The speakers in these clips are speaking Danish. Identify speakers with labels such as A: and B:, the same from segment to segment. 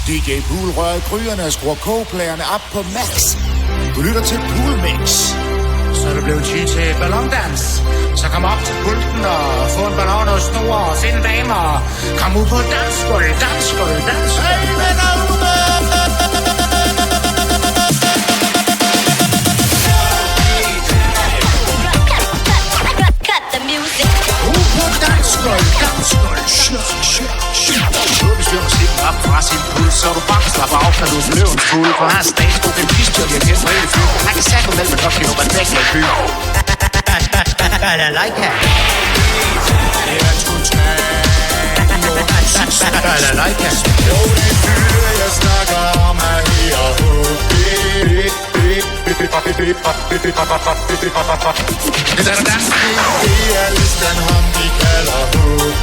A: DJ Pool rører i gryerne og skruer kogeplayerne op på max. Du lytter til Pool Mix. Så er det blevet tid til ballondans. Så kom op til pulten og få en ballon og snor og finde damer. Kom ud på dansgulv, dansgulv, dansgulv. Hey, venner ude! Dansgulv, dansgulv, hvis du har musikken op fra sin puls, så du bare slapper af, når du er løven fuld. For her er statsbog, den pistol, jeg kan få hele flyet. Han kan sætte mellem en opgive, man væk med by. Balalaika. Det er totalt. Balalaika. Jo, det fyre, jeg snakker om er her og det er dans. Det er listen, ham de kalder HB.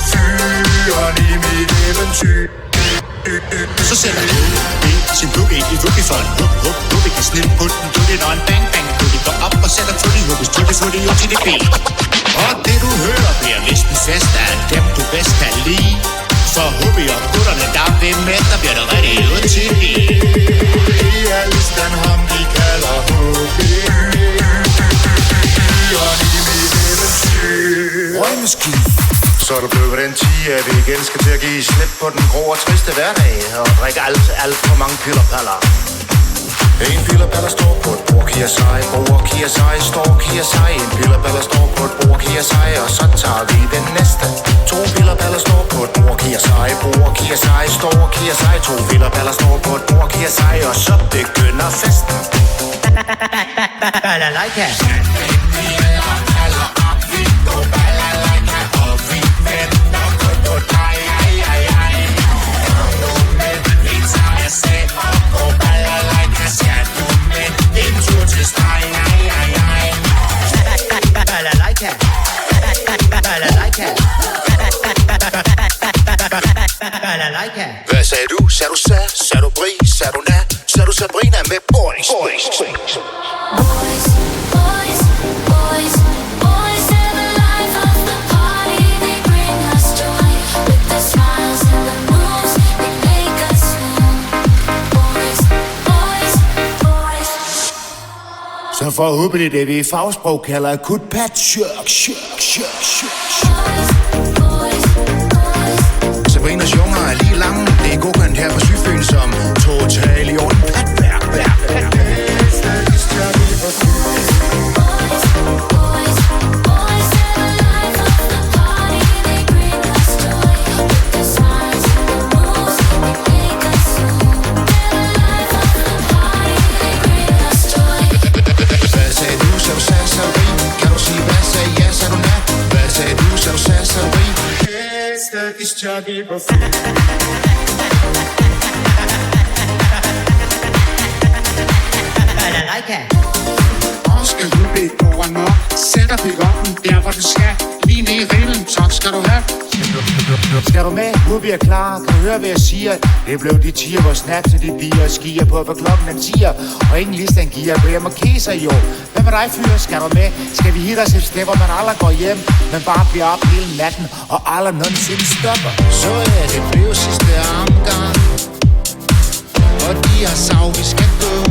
A: Fyren i mit eventyr. Så sætter HB sin plug ind i vuggefold. HB kan snille på den, du det, og en bang bang. Du det går op og sætter fødte, hukkes til det, få det jo til det ben. Og det du hører bliver visten fest af dem du bedst kan lide. For HB og gutterne, der vil med, der bliver det rigtig ud til det. Det er listen, ham de kalder HB. Fyren i mit eventyr. Røgmeskib. Så er det blevet den 10, at vi igen skal til at give slip på den grå og triste hverdag og drikke alt for mange pillerpaller. En pillerpaller står på et bord, kier sig, bord, kier sig, står, kier sig. En pillerpaller står på et bord, kier sig, og så tager vi den næste. To pillerpaller står på et bord, kier sig, bord, kier sig, står, kier sig. To pillerpaller står på et bord, kier sig, og så begynder festen. Balalaika. Hvad sagde du? Sagde du sa? Sagde du bri? Sagde du na? Sagde du Sabrina med boys? Boys, boys, boys, boys, boys are the life of the party. They bring us joy with the smiles and the moves. They make us move. Boys, boys, boys. Så for at håbe det vi i fagsprog kalder akut patchwork. Sabrinas junger er lige lange. Det er godkendt her på Sydfyn som total i orden. Patværk. Hvad sagde du, så du sagde Sabrin? Kan du sige, hvad sagde ja, så du na? Hvad sagde du, så du sagde Sabrin? Jockey before. Balalaika. Og skal du blive over nok. Sætter pick-upen der hvor du skal. Lige ned i rillen, så skal du have. Skal du med? Nu er vi klar. Kan du høre hvad jeg siger? Det blev de tiger, hvor snaps og de bier og skier på, hvad klokken er 10'er. Og ingen liste en gear, hvor jeg må kæse jo. Hvad med dig fyre? Skal du med? Skal vi hitte os et sted, hvor man aldrig går hjem, men bare bliver op hele natten og aldrig nogensinde stopper? Så er det blevet sidste omgang, og de har sagt vi skal gå,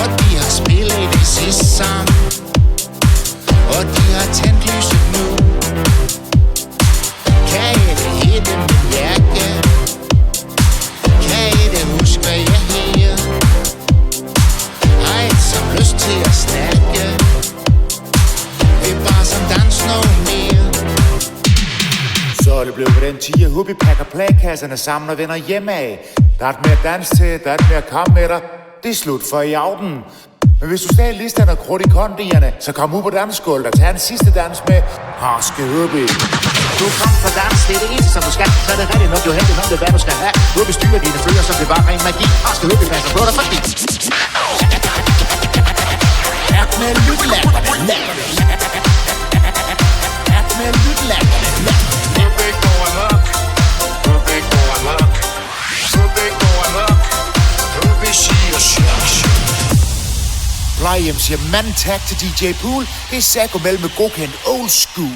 A: og de har spillet det sidste sang, og de har tændt lyset nu. Kan I det hitte min jakke? Kan I det huske hvad jeg hedder? Har I som lyst til at snakke? Det er bare som dans noget mere. Så er det blevet på den 10, Hubi pakker plakasserne sammen og vender hjemme af. Der er et mere dans til, der er et mere kom med dig. Det er slut for i aften. Men hvis du stadig lister og krudt i kondierne, så kom ud på dansgulvet og tag en sidste dans med Harske Hubi. Du kom for dans, det er det eneste som du skal. Så er det rigtigt nok, du heldig nok, det er hvad du skal have. Hubi styrer dine følger, så det var ren magi. Harske Hubi passer på dig for dit. Ærk med lytlapperne. Ærk med lytlapperne. Hubi går amok. Hubi går amok. Hubi går amok. Hubi siger shit. Plejehjem siger mand tak til DJ Pool. Det er Sago mellem med godkendt old school.